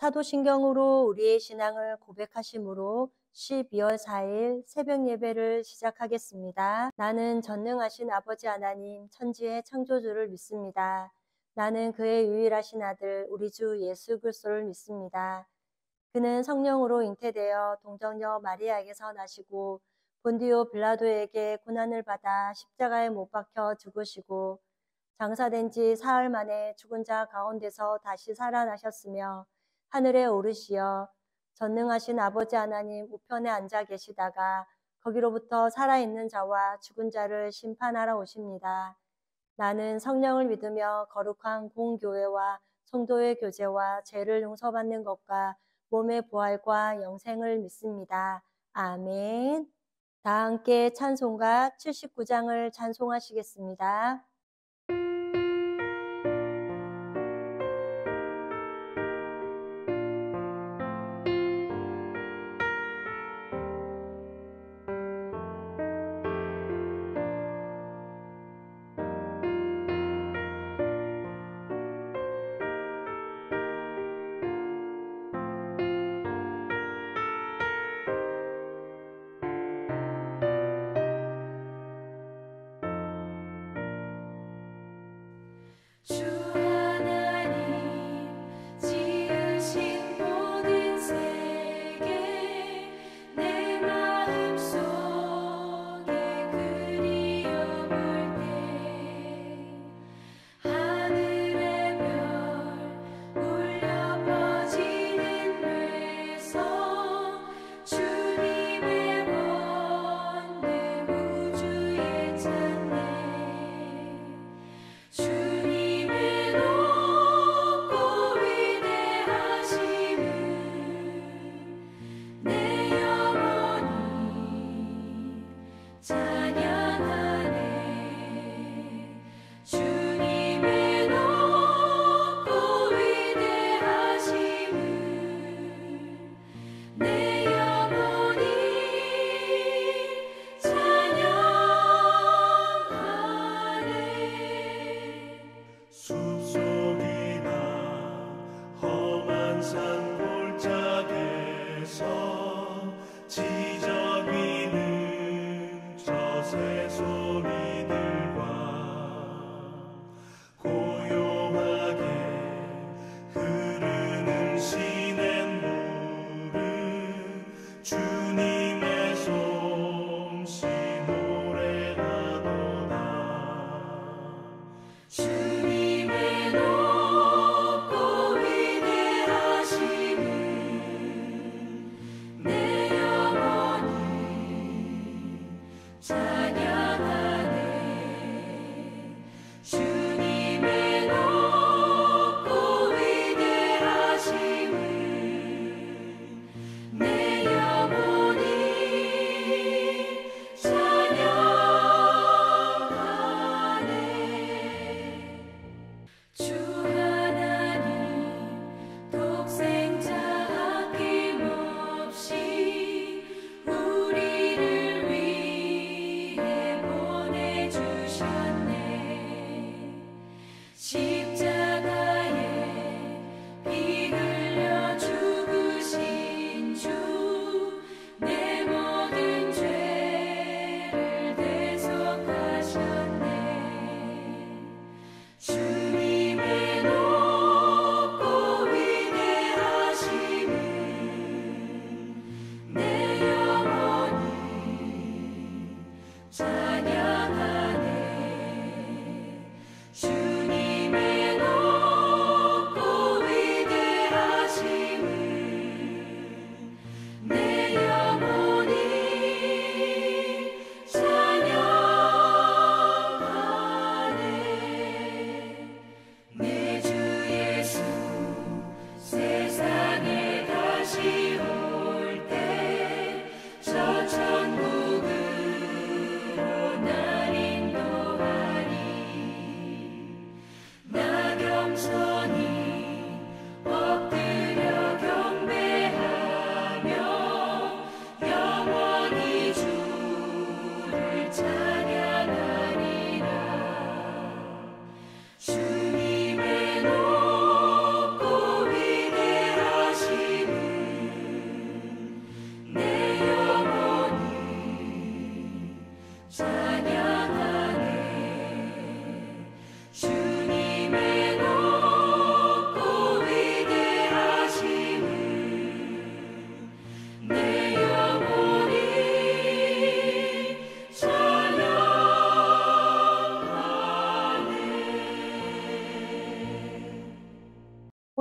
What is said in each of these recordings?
사도신경으로 우리의 신앙을 고백하심으로 12월 4일 새벽 예배를 시작하겠습니다. 나는 전능하신 아버지 하나님 천지의 창조주를 믿습니다. 나는 그의 유일하신 아들 우리 주 예수 그리스도를 믿습니다. 그는 성령으로 잉태되어 동정녀 마리아에게서 나시고 본디오 빌라도에게 고난을 받아 십자가에 못 박혀 죽으시고 장사된 지 사흘 만에 죽은 자 가운데서 다시 살아나셨으며 하늘에 오르시어 전능하신 아버지 하나님 우편에 앉아 계시다가 거기로부터 살아있는 자와 죽은 자를 심판하러 오십니다. 나는 성령을 믿으며 거룩한 공교회와 성도의 교제와 죄를 용서받는 것과 몸의 부활과 영생을 믿습니다. 아멘. 다 함께 찬송가 79장을 찬송하시겠습니다.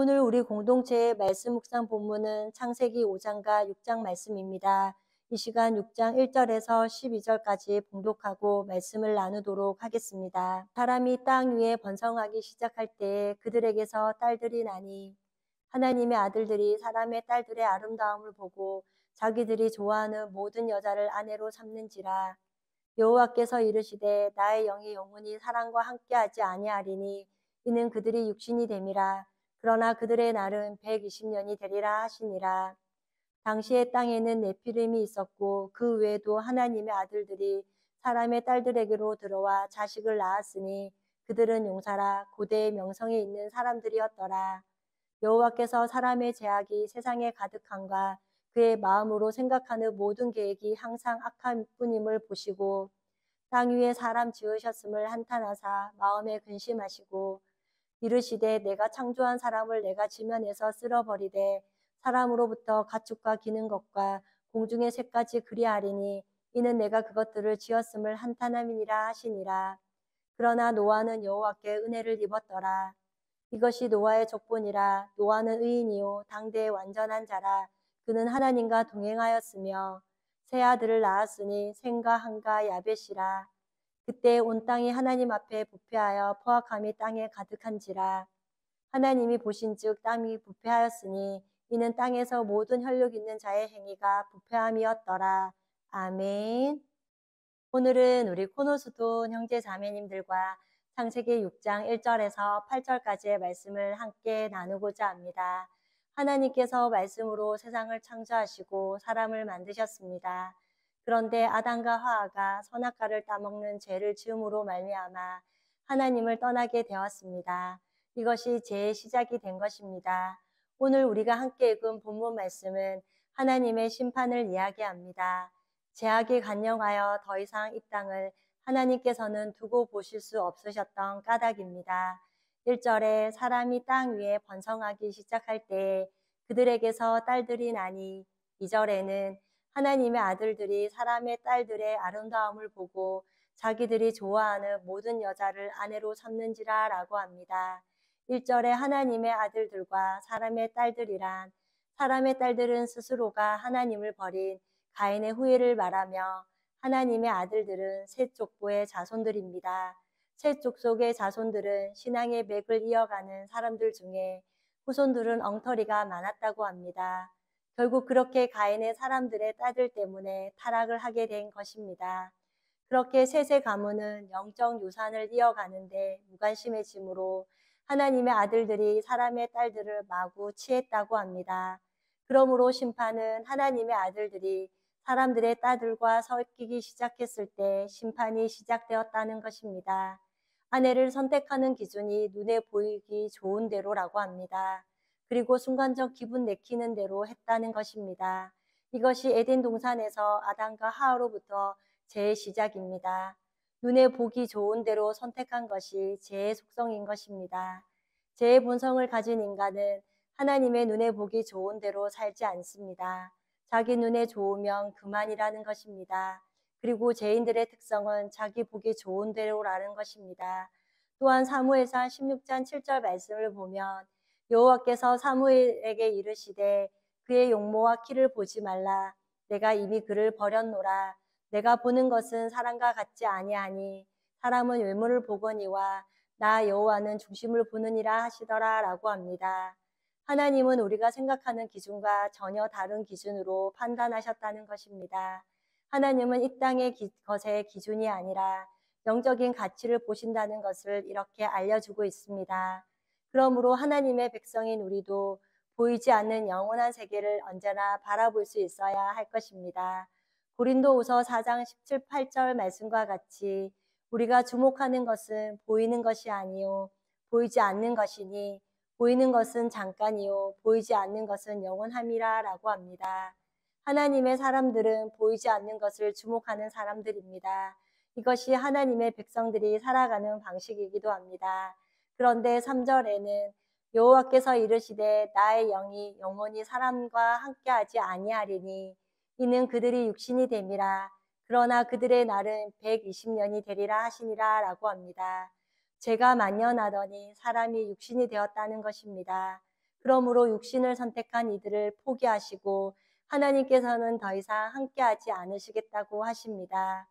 오늘 우리 공동체의 말씀 묵상 본문은 창세기 5장과 6장 말씀입니다. 이 시간 6장 1절에서 12절까지 봉독하고 말씀을 나누도록 하겠습니다. 사람이 땅 위에 번성하기 시작할 때에 그들에게서 딸들이 나니 하나님의 아들들이 사람의 딸들의 아름다움을 보고 자기들이 좋아하는 모든 여자를 아내로 삼는지라. 여호와께서 이르시되 나의 영이 영원히 사람과 함께하지 아니하리니 이는 그들이 육신이 됨이라. 그러나 그들의 날은 120년이 되리라 하시니라. 당시의 땅에는 네피림이 있었고 그 외에도 하나님의 아들들이 사람의 딸들에게로 들어와 자식을 낳았으니 그들은 용사라 고대의 명성에 있는 사람들이었더라. 여호와께서 사람의 제약이 세상에 가득함과 그의 마음으로 생각하는 모든 계획이 항상 악한 뿐임을 보시고 땅 위에 사람 지으셨음을 한탄하사 마음에 근심하시고 이르시되 내가 창조한 사람을 내가 지면에서 쓸어버리되 사람으로부터 가축과 기는 것과 공중의 새까지 그리하리니 이는 내가 그것들을 지었음을 한탄함이니라 하시니라. 그러나 노아는 여호와께 은혜를 입었더라. 이것이 노아의 족본이라. 노아는 의인이요 당대의 완전한 자라. 그는 하나님과 동행하였으며 세 아들을 낳았으니 셈과 함과 야벳이라. 그때 온 땅이 하나님 앞에 부패하여 포악함이 땅에 가득한지라. 하나님이 보신즉 땅이 부패하였으니 이는 땅에서 모든 혈육 있는 자의 행위가 부패함이었더라. 아멘. 오늘은 우리 코노수돈 형제 자매님들과 창세기 6장 1절에서 8절까지의 말씀을 함께 나누고자 합니다. 하나님께서 말씀으로 세상을 창조하시고 사람을 만드셨습니다. 그런데 아담과 하와가 선악과를 따먹는 죄를 지음으로 말미암아 하나님을 떠나게 되었습니다. 이것이 죄의 시작이 된 것입니다. 오늘 우리가 함께 읽은 본문 말씀은 하나님의 심판을 이야기합니다. 죄악이 간영하여 더 이상 이 땅을 하나님께서는 두고 보실 수 없으셨던 까닭입니다. 1절에 사람이 땅 위에 번성하기 시작할 때 그들에게서 딸들이 나니 2절에는 하나님의 아들들이 사람의 딸들의 아름다움을 보고 자기들이 좋아하는 모든 여자를 아내로 삼는지라 라고 합니다. 1절에 하나님의 아들들과 사람의 딸들이란 사람의 딸들은 스스로가 하나님을 버린 가인의 후예를 말하며 하나님의 아들들은 셋 족보의 자손들입니다. 셋 족속의 자손들은 신앙의 맥을 이어가는 사람들 중에 후손들은 엉터리가 많았다고 합니다. 결국 그렇게 가인의 사람들의 딸들 때문에 타락을 하게 된 것입니다. 그렇게 셋의 가문은 영적 유산을 이어가는데 무관심해지므로 하나님의 아들들이 사람의 딸들을 마구 취했다고 합니다. 그러므로 심판은 하나님의 아들들이 사람들의 딸들과 섞이기 시작했을 때 심판이 시작되었다는 것입니다. 아내를 선택하는 기준이 눈에 보이기 좋은 대로라고 합니다. 그리고 순간적 기분 내키는 대로 했다는 것입니다. 이것이 에덴 동산에서 아담과 하와로부터 죄의 시작입니다. 눈에 보기 좋은 대로 선택한 것이 죄의 속성인 것입니다. 죄의 본성을 가진 인간은 하나님의 눈에 보기 좋은 대로 살지 않습니다. 자기 눈에 좋으면 그만이라는 것입니다. 그리고 죄인들의 특성은 자기 보기 좋은 대로라는 것입니다. 또한 사무엘상 16장 7절 말씀을 보면 여호와께서 사무엘에게 이르시되 그의 용모와 키를 보지 말라. 내가 이미 그를 버렸노라. 내가 보는 것은 사람과 같지 아니하니 사람은 외모를 보거니와 나 여호와는 중심을 보느니라 하시더라 라고 합니다. 하나님은 우리가 생각하는 기준과 전혀 다른 기준으로 판단하셨다는 것입니다. 하나님은 이 땅의 것의 기준이 아니라 영적인 가치를 보신다는 것을 이렇게 알려주고 있습니다. 그러므로 하나님의 백성인 우리도 보이지 않는 영원한 세계를 언제나 바라볼 수 있어야 할 것입니다. 고린도후서 4장 17, 8절 말씀과 같이 우리가 주목하는 것은 보이는 것이 아니요 보이지 않는 것이니 보이는 것은 잠깐이요 보이지 않는 것은 영원함이라 라고 합니다. 하나님의 사람들은 보이지 않는 것을 주목하는 사람들입니다. 이것이 하나님의 백성들이 살아가는 방식이기도 합니다. 그런데 3절에는 여호와께서 이르시되 나의 영이 영원히 사람과 함께하지 아니하리니 이는 그들이 육신이 됨이라. 그러나 그들의 날은 120년이 되리라 하시니라 라고 합니다. 죄가 만연하더니 사람이 육신이 되었다는 것입니다. 그러므로 육신을 선택한 이들을 포기하시고 하나님께서는 더 이상 함께하지 않으시겠다고 하십니다.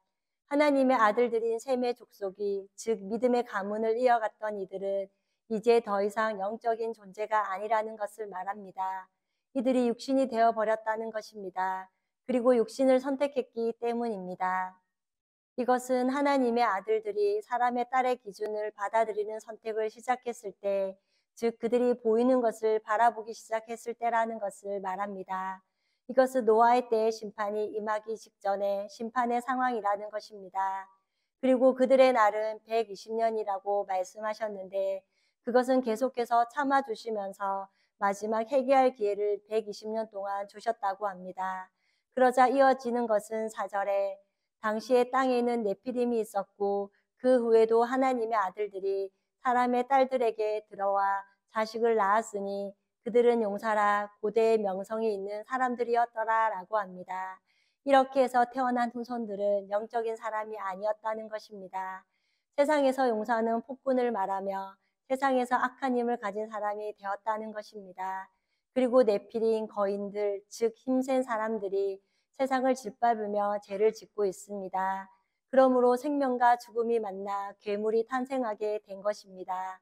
하나님의 아들들인 셈의 족속이 즉 믿음의 가문을 이어갔던 이들은 이제 더 이상 영적인 존재가 아니라는 것을 말합니다. 이들이 육신이 되어 버렸다는 것입니다. 그리고 육신을 선택했기 때문입니다. 이것은 하나님의 아들들이 사람의 딸의 기준을 받아들이는 선택을 시작했을 때, 즉 그들이 보이는 것을 바라보기 시작했을 때라는 것을 말합니다. 이것은 노아의 때의 심판이 임하기 직전의 심판의 상황이라는 것입니다. 그리고 그들의 날은 120년이라고 말씀하셨는데 그것은 계속해서 참아주시면서 마지막 회개할 기회를 120년 동안 주셨다고 합니다. 그러자 이어지는 것은 4절에 당시에 땅에는 네피림이 있었고 그 후에도 하나님의 아들들이 사람의 딸들에게 들어와 자식을 낳았으니 그들은 용사라 고대의 명성이 있는 사람들이었더라 라고 합니다. 이렇게 해서 태어난 후손들은 영적인 사람이 아니었다는 것입니다. 세상에서 용사는 폭군을 말하며 세상에서 악한 힘을 가진 사람이 되었다는 것입니다. 그리고 네피림 거인들 즉 힘센 사람들이 세상을 짓밟으며 죄를 짓고 있습니다. 그러므로 생명과 죽음이 만나 괴물이 탄생하게 된 것입니다.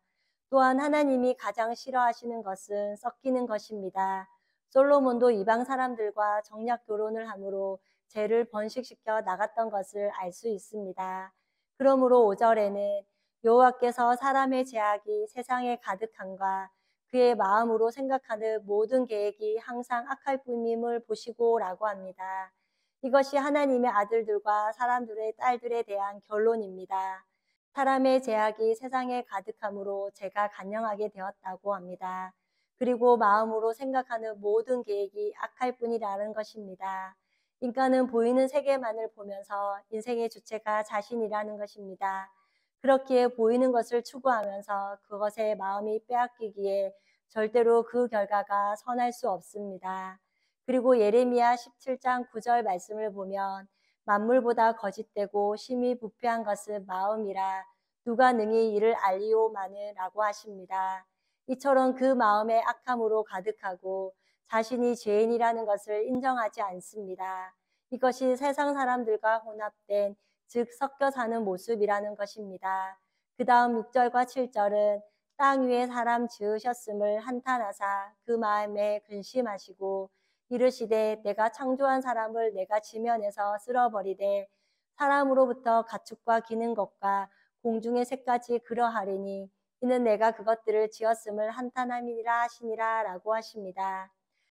또한 하나님이 가장 싫어하시는 것은 섞이는 것입니다. 솔로몬도 이방 사람들과 정략 결혼을 함으로 죄를 번식시켜 나갔던 것을 알 수 있습니다. 그러므로 5절에는 여호와께서 사람의 죄악이 세상에 가득함과 그의 마음으로 생각하는 모든 계획이 항상 악할 뿐임을 보시고 라고 합니다. 이것이 하나님의 아들들과 사람들의 딸들에 대한 결론입니다. 사람의 죄악이 세상에 가득함으로 죄가 간영하게 되었다고 합니다. 그리고 마음으로 생각하는 모든 계획이 악할 뿐이라는 것입니다. 인간은 보이는 세계만을 보면서 인생의 주체가 자신이라는 것입니다. 그렇기에 보이는 것을 추구하면서 그것에 마음이 빼앗기기에 절대로 그 결과가 선할 수 없습니다. 그리고 예레미야 17장 9절 말씀을 보면 만물보다 거짓되고 심히 부패한 것은 마음이라 누가 능히 이를 알리오마는 라고 하십니다. 이처럼 그 마음의 악함으로 가득하고 자신이 죄인이라는 것을 인정하지 않습니다. 이것이 세상 사람들과 혼합된 즉 섞여 사는 모습이라는 것입니다. 그 다음 6절과 7절은 땅 위에 사람 지으셨음을 한탄하사 그 마음에 근심하시고 이르시되 내가 창조한 사람을 내가 지면에서 쓸어버리되 사람으로부터 가축과 기는 것과 공중의 새까지 그러하리니 이는 내가 그것들을 지었음을 한탄함이니라 하시니라 라고 하십니다.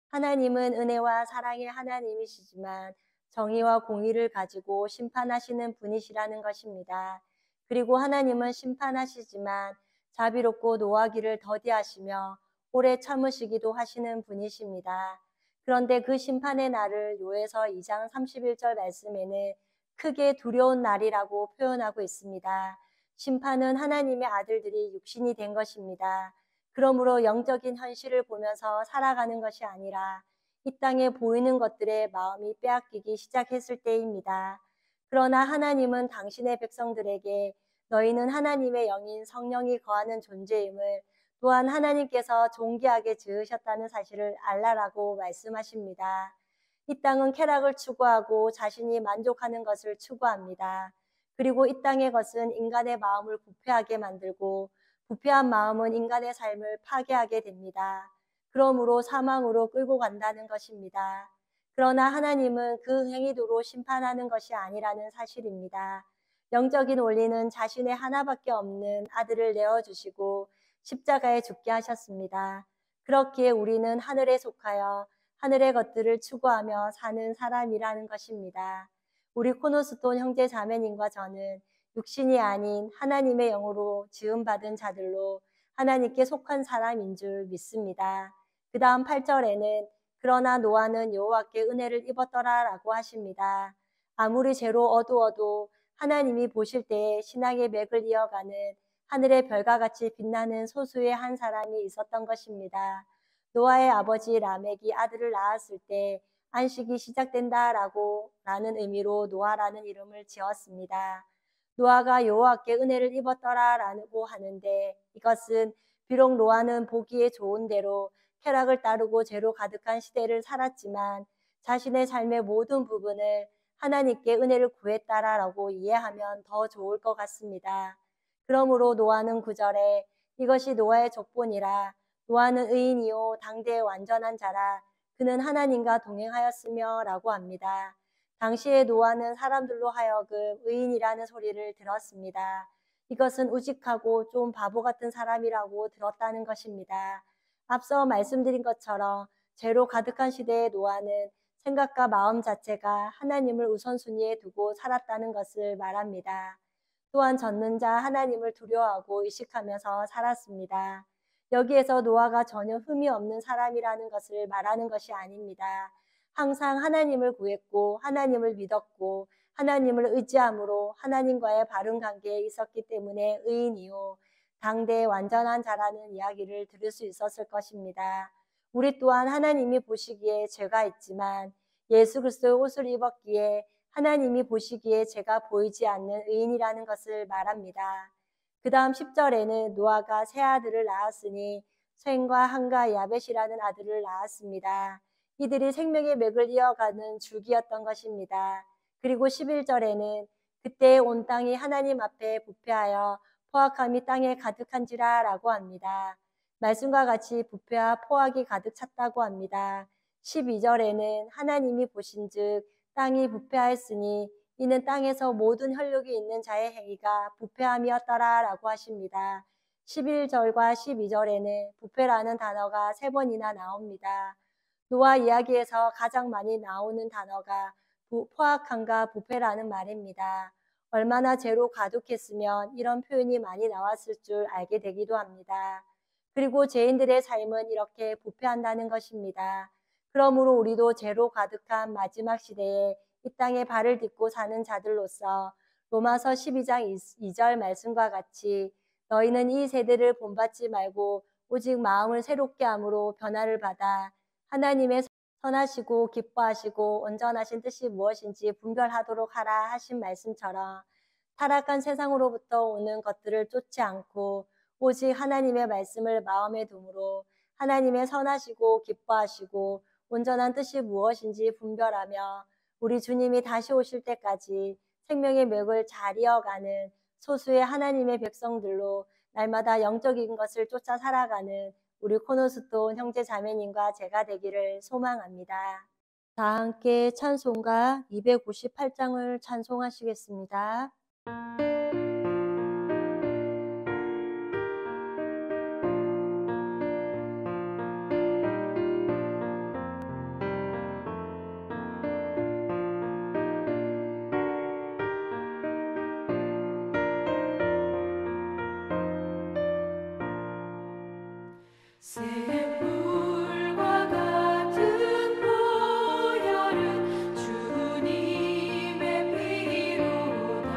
하나님은 은혜와 사랑의 하나님이시지만 정의와 공의를 가지고 심판하시는 분이시라는 것입니다. 그리고 하나님은 심판하시지만 자비롭고 노하기를 더디하시며 오래 참으시기도 하시는 분이십니다. 그런데 그 심판의 날을 요에서 2장 31절 말씀에는 크게 두려운 날이라고 표현하고 있습니다. 심판은 하나님의 아들들이 육신이 된 것입니다. 그러므로 영적인 현실을 보면서 살아가는 것이 아니라 이 땅에 보이는 것들에 마음이 빼앗기기 시작했을 때입니다. 그러나 하나님은 당신의 백성들에게 너희는 하나님의 영인 성령이 거하는 존재임을 또한 하나님께서 존귀하게 지으셨다는 사실을 알라라고 말씀하십니다. 이 땅은 쾌락을 추구하고 자신이 만족하는 것을 추구합니다. 그리고 이 땅의 것은 인간의 마음을 부패하게 만들고 부패한 마음은 인간의 삶을 파괴하게 됩니다. 그러므로 사망으로 끌고 간다는 것입니다. 그러나 하나님은 그 행위도로 심판하는 것이 아니라는 사실입니다. 영적인 원리는 자신의 하나밖에 없는 아들을 내어주시고 십자가에 죽게 하셨습니다. 그렇기에 우리는 하늘에 속하여 하늘의 것들을 추구하며 사는 사람이라는 것입니다. 우리 코너스톤 형제 자매님과 저는 육신이 아닌 하나님의 영으로 지음받은 자들로 하나님께 속한 사람인 줄 믿습니다. 그 다음 8절에는 그러나 노아는 여호와께 은혜를 입었더라라고 하십니다. 아무리 죄로 어두워도 하나님이 보실 때에 신앙의 맥을 이어가는 하늘의 별과 같이 빛나는 소수의 한 사람이 있었던 것입니다. 노아의 아버지 라멕이 아들을 낳았을 때 안식이 시작된다라고 라는 의미로 노아라는 이름을 지었습니다. 노아가 여호와께 은혜를 입었더라라고 하는데 이것은 비록 노아는 보기에 좋은 대로 쾌락을 따르고 죄로 가득한 시대를 살았지만 자신의 삶의 모든 부분을 하나님께 은혜를 구했다라고 이해하면 더 좋을 것 같습니다. 그러므로 노아는 9절에 이것이 노아의 족본이라 노아는 의인이요 당대의 완전한 자라 그는 하나님과 동행하였으며 라고 합니다. 당시의 노아는 사람들로 하여금 의인이라는 소리를 들었습니다. 이것은 우직하고 좀 바보 같은 사람이라고 들었다는 것입니다. 앞서 말씀드린 것처럼 죄로 가득한 시대의 노아는 생각과 마음 자체가 하나님을 우선순위에 두고 살았다는 것을 말합니다. 또한 젖는 자 하나님을 두려워하고 의식하면서 살았습니다. 여기에서 노아가 전혀 흠이 없는 사람이라는 것을 말하는 것이 아닙니다. 항상 하나님을 구했고 하나님을 믿었고 하나님을 의지함으로 하나님과의 바른 관계에 있었기 때문에 의인이요 당대의 완전한 자라는 이야기를 들을 수 있었을 것입니다. 우리 또한 하나님이 보시기에 죄가 있지만 예수 그리스도의 옷을 입었기에 하나님이 보시기에 죄가 보이지 않는 의인이라는 것을 말합니다. 그 다음 10절에는 노아가 세 아들을 낳았으니 셈과 함과 야벳이라는 아들을 낳았습니다. 이들이 생명의 맥을 이어가는 줄기였던 것입니다. 그리고 11절에는 그때 온 땅이 하나님 앞에 부패하여 포악함이 땅에 가득한지라 라고 합니다. 말씀과 같이 부패와 포악이 가득 찼다고 합니다. 12절에는 하나님이 보신즉 땅이 부패하였으니 이는 땅에서 모든 혈육이 있는 자의 행위가 부패함이었더라 라고 하십니다. 11절과 12절에는 부패라는 단어가 3번이나 나옵니다. 노아 이야기에서 가장 많이 나오는 단어가 포악함과 부패라는 말입니다. 얼마나 죄로 가득했으면 이런 표현이 많이 나왔을 줄 알게 되기도 합니다. 그리고 죄인들의 삶은 이렇게 부패한다는 것입니다. 그러므로 우리도 죄로 가득한 마지막 시대에 이 땅에 발을 딛고 사는 자들로서 로마서 12장 2절 말씀과 같이 너희는 이 세대를 본받지 말고 오직 마음을 새롭게 함으로 변화를 받아 하나님의 선하시고 기뻐하시고 온전하신 뜻이 무엇인지 분별하도록 하라 하신 말씀처럼 타락한 세상으로부터 오는 것들을 쫓지 않고 오직 하나님의 말씀을 마음에 두므로 하나님의 선하시고 기뻐하시고 온전한 뜻이 무엇인지 분별하며 우리 주님이 다시 오실 때까지 생명의 맥을 잘 이어가는 소수의 하나님의 백성들로 날마다 영적인 것을 쫓아 살아가는 우리 코너스톤 형제 자매님과 제가 되기를 소망합니다. 다 함께 찬송가 258장을 찬송하시겠습니다. 샘물과 같은 보혈은 주님의 피로다.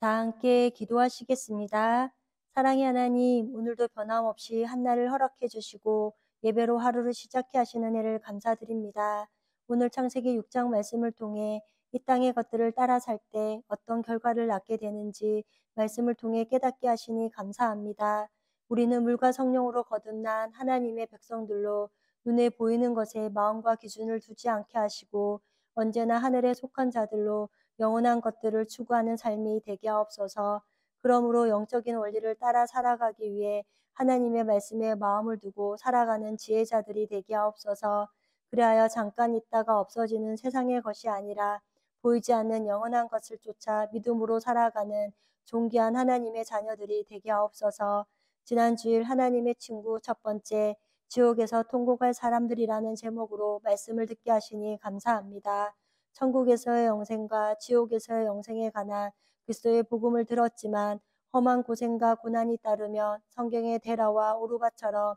다 함께 기도하시겠습니다. 사랑의 하나님, 오늘도 변함없이 한날을 허락해 주시고 예배로 하루를 시작해 하시는 은혜를 감사드립니다. 오늘 창세기 6장 말씀을 통해 이 땅의 것들을 따라 살 때 어떤 결과를 낳게 되는지 말씀을 통해 깨닫게 하시니 감사합니다. 우리는 물과 성령으로 거듭난 하나님의 백성들로 눈에 보이는 것에 마음과 기준을 두지 않게 하시고 언제나 하늘에 속한 자들로 영원한 것들을 추구하는 삶이 되게 하옵소서. 그러므로 영적인 원리를 따라 살아가기 위해 하나님의 말씀에 마음을 두고 살아가는 지혜자들이 되게 하옵소서. 그리하여 잠깐 있다가 없어지는 세상의 것이 아니라 보이지 않는 영원한 것을 쫓아 믿음으로 살아가는 존귀한 하나님의 자녀들이 되게 하옵소서. 지난 주일 하나님의 친구 첫 번째, 지옥에서 통곡할 사람들이라는 제목으로 말씀을 듣게 하시니 감사합니다. 천국에서의 영생과 지옥에서의 영생에 관한 그리스도의 복음을 들었지만 험한 고생과 고난이 따르면 성경의 데라와 오르바처럼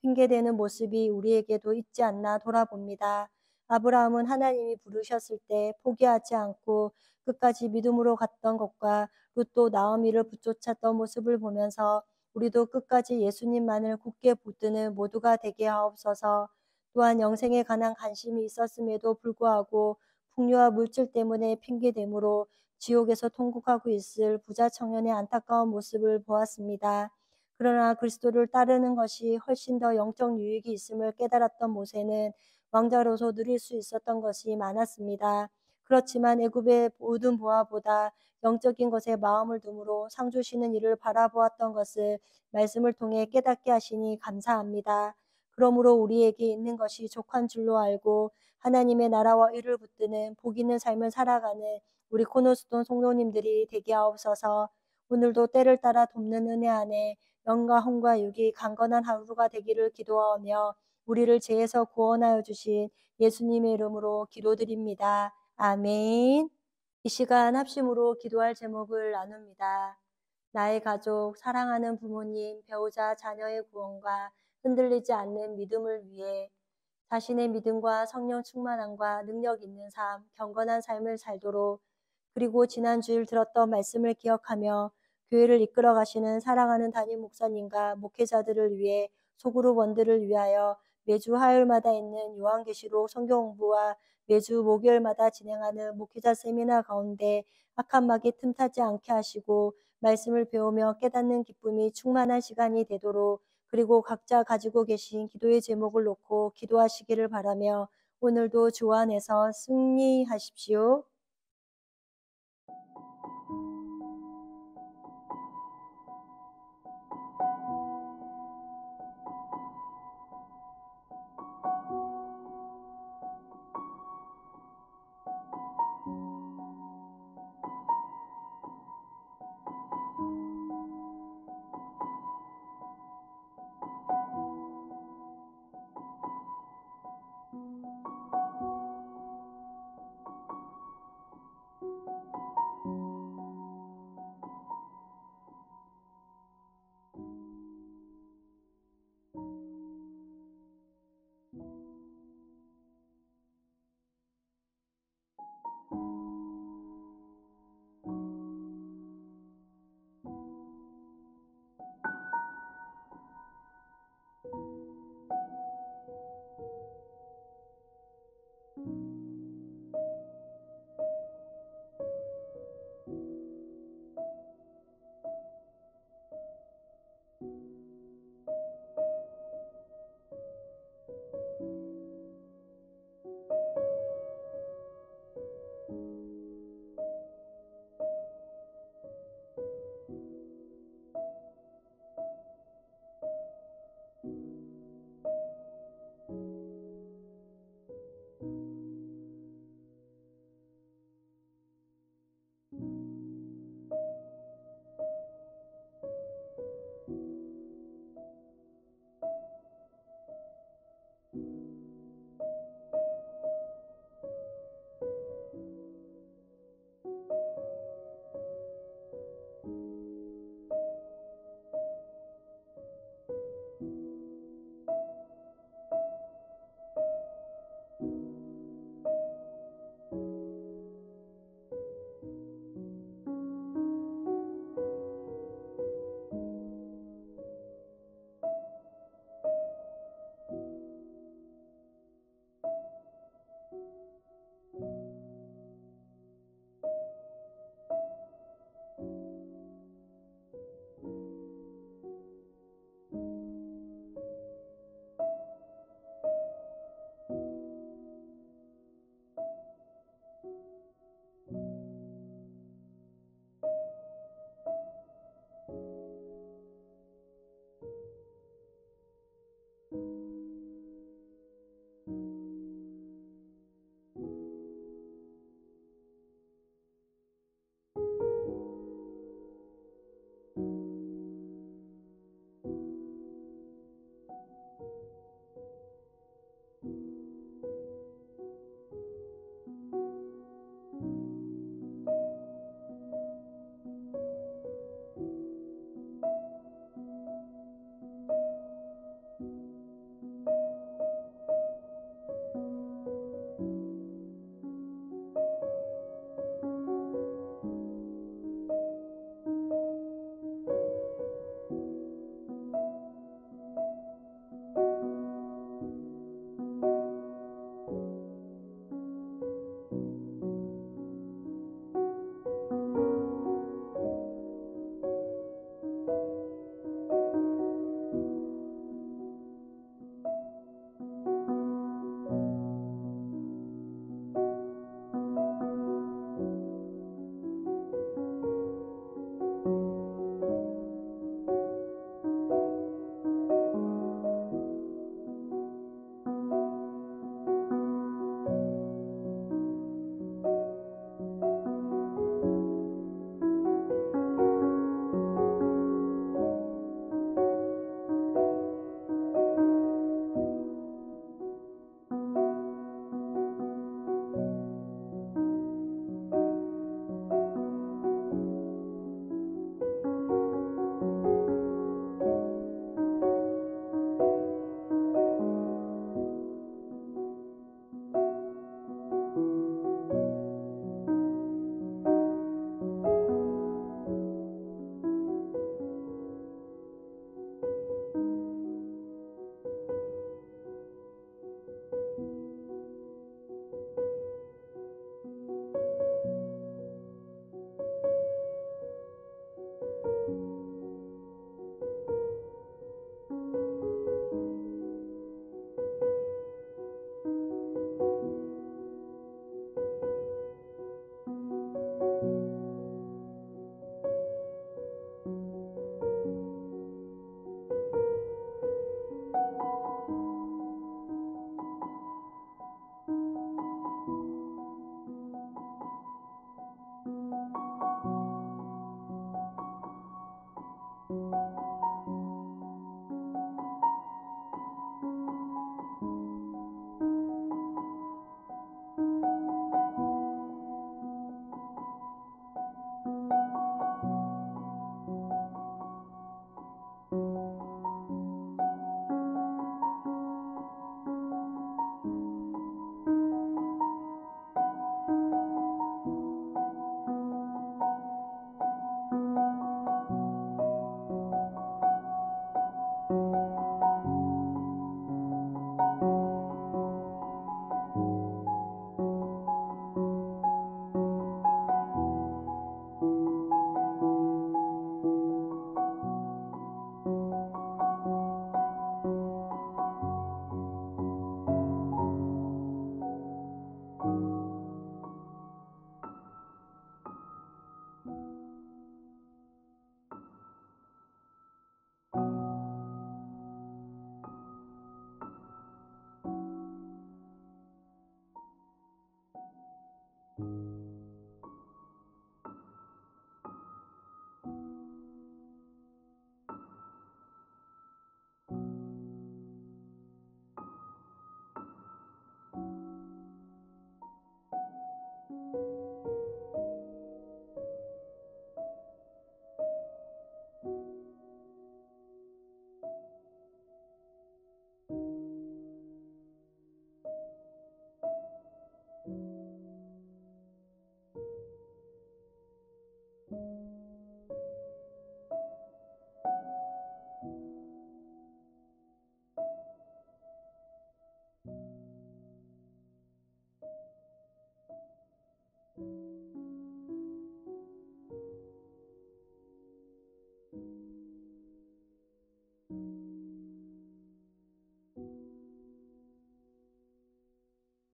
핑계대는 모습이 우리에게도 있지 않나 돌아봅니다. 아브라함은 하나님이 부르셨을 때 포기하지 않고 끝까지 믿음으로 갔던 것과 룻도 나오미를 붙쫓았던 모습을 보면서 우리도 끝까지 예수님만을 굳게 붙드는 모두가 되게 하옵소서. 또한 영생에 관한 관심이 있었음에도 불구하고 풍요와 물질 때문에 핑계대므로 지옥에서 통곡하고 있을 부자 청년의 안타까운 모습을 보았습니다. 그러나 그리스도를 따르는 것이 훨씬 더 영적 유익이 있음을 깨달았던 모세는 왕자로서 누릴 수 있었던 것이 많았습니다. 그렇지만 애굽의 모든 보화보다 영적인 것에 마음을 두므로 상 주시는 이를 바라보았던 것을 말씀을 통해 깨닫게 하시니 감사합니다. 그러므로 우리에게 있는 것이 족한 줄로 알고 하나님의 나라와 의를 붙드는 복 있는 삶을 살아가는 우리 코너스톤 성도님들이 되게 하옵소서. 오늘도 때를 따라 돕는 은혜 안에 영과 혼과 육이 강건한 하루가 되기를 기도하며 우리를 죄에서 구원하여 주신 예수님의 이름으로 기도드립니다. 아멘. 이 시간 합심으로 기도할 제목을 나눕니다. 나의 가족, 사랑하는 부모님, 배우자, 자녀의 구원과 흔들리지 않는 믿음을 위해 자신의 믿음과 성령 충만함과 능력 있는 삶, 경건한 삶을 살도록 그리고 지난 주일 들었던 말씀을 기억하며 교회를 이끌어 가시는 사랑하는 담임 목사님과 목회자들을 위해 소그룹원들을 위하여 매주 화요일마다 있는 요한계시록 성경 공부와 매주 목요일마다 진행하는 목회자 세미나 가운데 악한 마귀 틈타지 않게 하시고 말씀을 배우며 깨닫는 기쁨이 충만한 시간이 되도록 그리고 각자 가지고 계신 기도의 제목을 놓고 기도하시기를 바라며 오늘도 주 안에서 승리하십시오.